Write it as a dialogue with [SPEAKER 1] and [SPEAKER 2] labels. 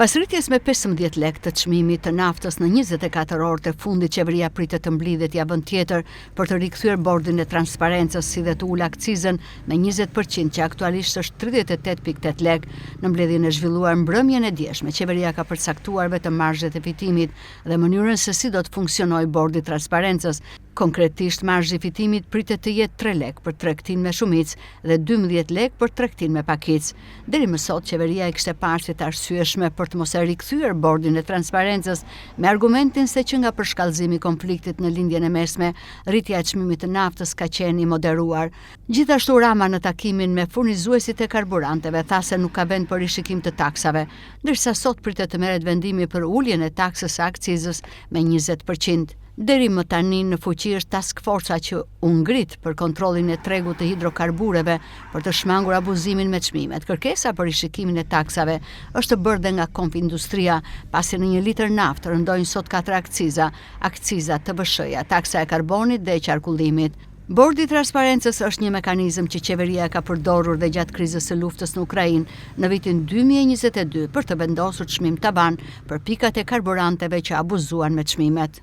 [SPEAKER 1] Pas rritjes me 15 lekë të çmimit të naftës në 24 orët e fundit, qeveria pritet të mblidhet javën tjetër për të rikthyer bordin e transparencës, si dhe të ulë akcizën me 20% që aktualisht është 38.8 lekë. Në mbledhjen e zhvilluar mbrëmjen e djeshme, qeveria ka përcaktuar vetëm marzhet e fitimit dhe mënyrën se si do të funksionojë bordi i transparencës. Konkretisht, marzhi i fitimit pritet të jetë 3 lekë për tregtin me shumicë dhe 12 lekë për tregtin me pakicë. Deri më sot, qeveria e kishte parë si të arsyeshme për të mos e rikthyer bordin e transparencës me argumentin se që nga përshkallëzimi i konfliktit në lindjen e mesme, rritja e çmimit të naftës ka qenë i moderuar. Gjithashtu, Rama në takimin me furnizuesit e karburanteve tha se nuk ka vend për rishikim të taksave, ndërsa sot pritet të merret vendimi për uljen e taksës së akcizës me 20%. Deri më tani në fuqi është task forca që u ngrit për kontrollin e tregut të hidrokarbureve për të shmangur abuzimin me çmimet. Kërkesa për rishikimin e taksave është bërë dhe nga Konfindustria, pasi në 1 litër naftë rëndojnë sot 4 akciza: akciza TBSH-ja, taksa e karbonit dhe e qarkullimit. Bordi i transparencës është një mekanizëm që qeveria ka përdorur dhe gjatë krizës së luftës në Ukrainë në vitin 2022 për të vendosur çmim taban për pikat e karburanteve që abuzuan me çmimet.